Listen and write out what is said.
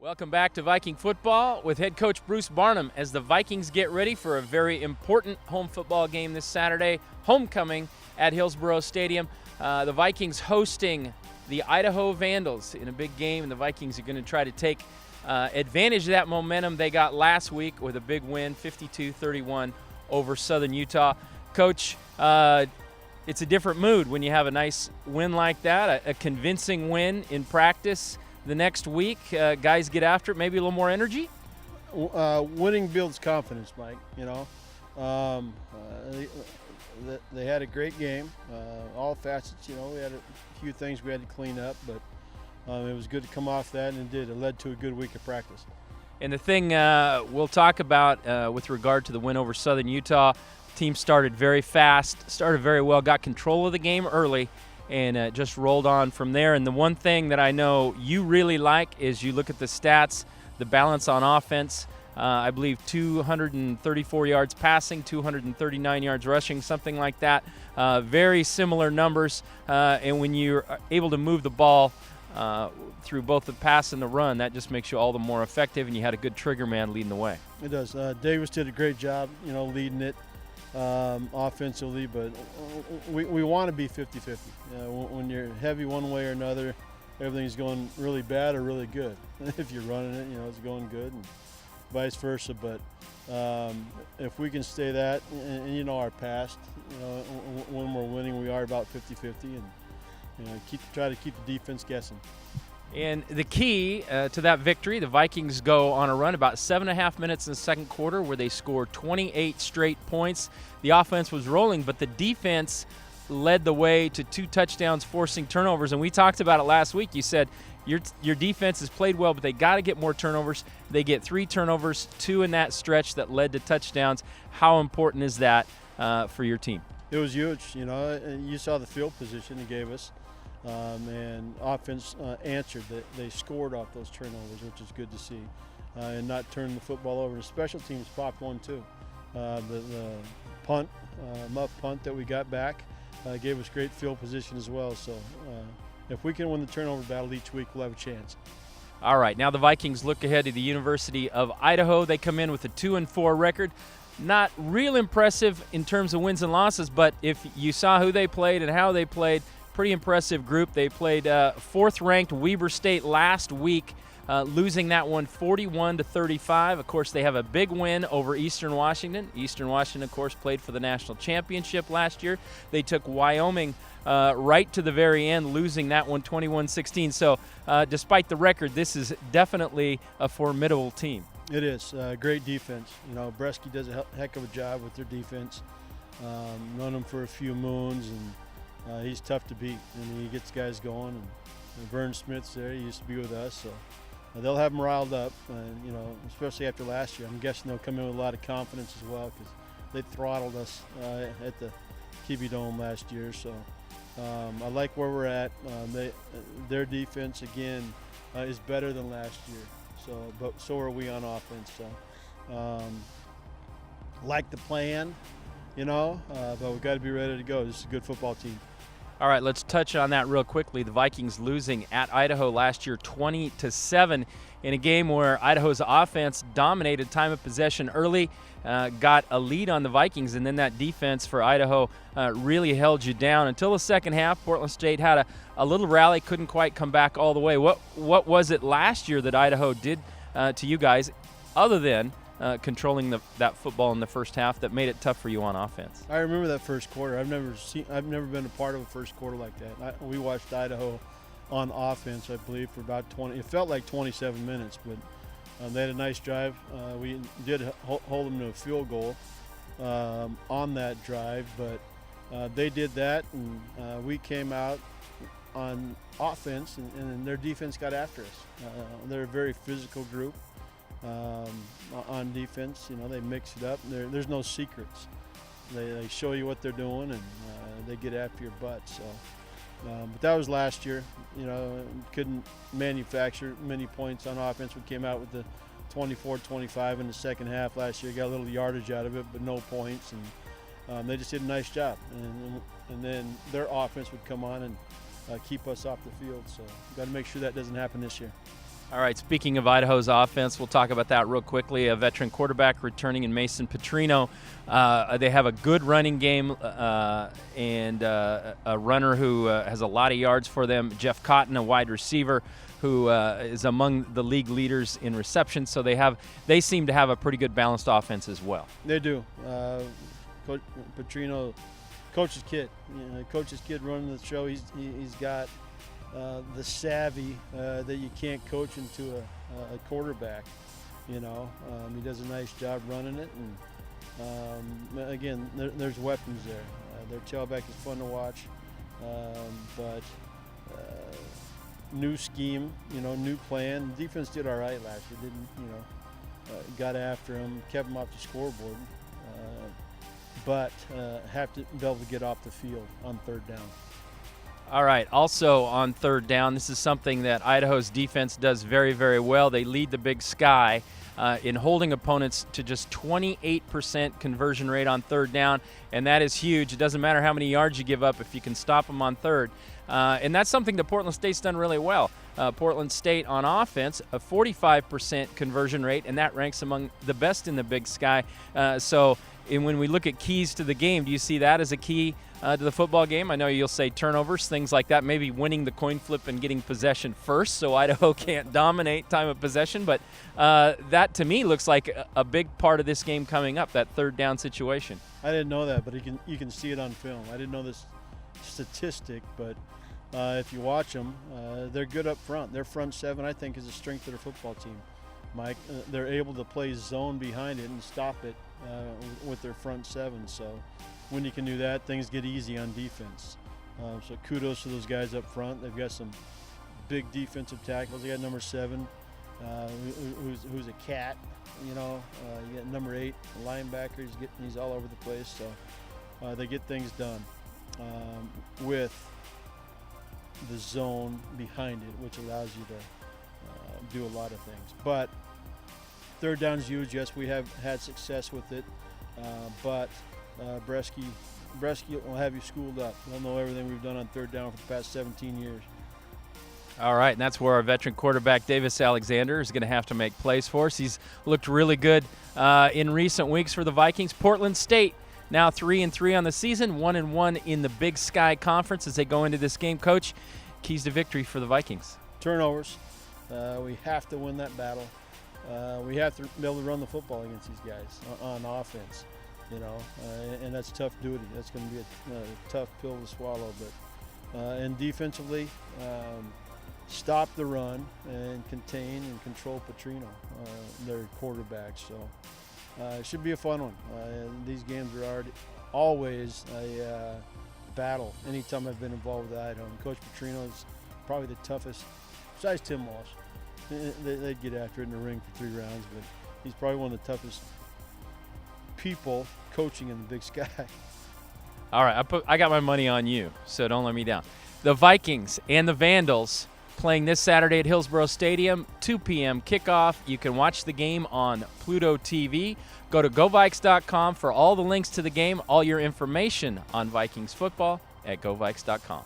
Welcome back to Viking Football with head coach Bruce Barnum as the Vikings get ready for a very important home football game this Saturday, homecoming at Hillsborough Stadium. The Vikings hosting the Idaho Vandals in a big game, and the Vikings are going to try to take advantage of that momentum they got last week with a big win, 52-31 over Southern Utah. Coach, it's a different mood when you have a nice win like that, a convincing win in practice. The next week, guys get after it, maybe a little more energy? Winning builds confidence, Mike. They had a great game, all facets. We had a few things we had to clean up, but it was good to come off that, and it led to a good week of practice. And the thing we'll talk about with regard to the win over Southern Utah, team started very fast, started very well, got control of the game early, and just rolled on from there. And the one thing that I know you really like is you look at the stats, the balance on offense. I believe 234 yards passing, 239 yards rushing, something like that. Very similar numbers. And when you're able to move the ball through both the pass and the run, that just makes you all the more effective, and you had a good trigger man leading the way. It does. Davis did a great job, leading it offensively, but we want to be 50-50. When you're heavy one way or another, everything's going really bad or really good. If you're running it, it's going good, and vice versa. But if we can stay that, and our past, when we're winning, we are about 50-50, and try to keep the defense guessing. And the key to that victory, the Vikings go on a run about 7.5 minutes in the second quarter where they scored 28 straight points. The offense was rolling, but the defense led the way to 2 touchdowns, forcing turnovers. And we talked about it last week. You said your defense has played well, but they got to get more turnovers. They get 3 turnovers, 2 in that stretch that led to touchdowns. How important is that for your team? It was huge. You saw the field position he gave us. And offense answered. They scored off those turnovers, which is good to see, and not turn the football over. The special teams popped one too. The punt, muff punt that we got back, gave us great field position as well. So if we can win the turnover battle each week, we'll have a chance. All right, now the Vikings look ahead to the University of Idaho. They come in with a 2-4 record. Not real impressive in terms of wins and losses, but if you saw who they played and how they played, pretty impressive group. They played 4th-ranked Weber State last week, losing that one 41-35. Of course, they have a big win over Eastern Washington. Eastern Washington, of course, played for the national championship last year. They took Wyoming right to the very end, losing that one 21-16. So despite the record, this is definitely a formidable team. It is. Great defense. Bresky does a heck of a job with their defense. Known him for a few moons, and he's tough to beat, and he gets guys going. And Vern Smith's there. He used to be with us, so they'll have him riled up. And especially after last year, I'm guessing they'll come in with a lot of confidence as well, because they throttled us at the Kiwi Dome last year. So I like where we're at. Their defense again is better than last year. But so are we on offense. So like the plan, but we've got to be ready to go. This is a good football team. All right, let's touch on that real quickly. The Vikings losing at Idaho last year 20-7 in a game where Idaho's offense dominated time of possession early, got a lead on the Vikings, and then that defense for Idaho really held you down until the second half. Portland State had a little rally, couldn't quite come back all the way. What was it last year that Idaho did to you guys, other than controlling that football in the first half, that made it tough for you on offense? I remember that first quarter. I've never been a part of a first quarter like that. We watched Idaho on offense, I believe, for about 20. It felt like 27 minutes, but they had a nice drive. We did hold them to a field goal on that drive, but they did that, and we came out on offense, and their defense got after us. They're a very physical group. On defense, they mix it up. There's no secrets. They show you what they're doing, and they get after your butt. So, but that was last year. Couldn't manufacture many points on offense. We came out with the 24-25 in the second half last year. Got a little yardage out of it, but no points, and they just did a nice job. And then their offense would come on and keep us off the field. So, got to make sure that doesn't happen this year. All right, speaking of Idaho's offense, we'll talk about that real quickly. A veteran quarterback returning in Mason Petrino. They have a good running game and a runner who has a lot of yards for them. Jeff Cotton, a wide receiver who is among the league leaders in reception. So they seem to have a pretty good balanced offense as well. They do. Coach Petrino, coach's kid. Coach's kid running the show. He's got the savvy that you can't coach into a quarterback. He does a nice job running it, and again, there's weapons there. Their tailback is fun to watch, but new scheme, new plan. The defense did all right last year. Didn't got after him, kept him off the scoreboard, but have to be able to get off the field on third down. All right, also on third down, this is something that Idaho's defense does very, very well. They lead the Big Sky in holding opponents to just 28% conversion rate on third down, and that is huge. It doesn't matter how many yards you give up if you can stop them on third. And that's something that Portland State's done really well. Portland State on offense, a 45% conversion rate, and that ranks among the best in the Big Sky. And when we look at keys to the game, do you see that as a key to the football game? I know you'll say turnovers, things like that, maybe winning the coin flip and getting possession first so Idaho can't dominate time of possession. But that, to me, looks like a big part of this game coming up, that third down situation. I didn't know that, but you can see it on film. I didn't know this statistic, but if you watch them, they're good up front. Their front seven, I think, is a strength of their football team, Mike. They're able to play zone behind it and stop it with their front seven. So when you can do that, things get easy on defense. So kudos to those guys up front. They've got some big defensive tackles. They got number 7, who's a cat. You got number 8, a linebacker. He's all over the place. So they get things done with the zone behind it, which allows you to do a lot of things. But third down is huge. Yes, we have had success with it, but Bresky will have you schooled up. They'll know everything we've done on third down for the past 17 years. All right, and that's where our veteran quarterback Davis Alexander is going to have to make plays for us. He's looked really good in recent weeks for the Vikings. Portland State now 3-3 on the season, 1-1 in the Big Sky Conference as they go into this game. Coach, keys to victory for the Vikings? Turnovers. We have to win that battle. We have to be able to run the football against these guys on offense, and that's tough duty. That's going to be a tough pill to swallow. But and defensively, stop the run and contain and control Petrino, their quarterback. So it should be a fun one. These games are always a battle. Anytime I've been involved with Idaho, and Coach Petrino is probably the toughest, besides Tim Walsh. They'd get after it in the ring for 3 rounds, but he's probably one of the toughest people coaching in the Big Sky. All right, I got my money on you, so don't let me down. The Vikings and the Vandals playing this Saturday at Hillsborough Stadium, 2 p.m. kickoff. You can watch the game on Pluto TV. Go to GoVikes.com for all the links to the game, all your information on Vikings football at GoVikes.com.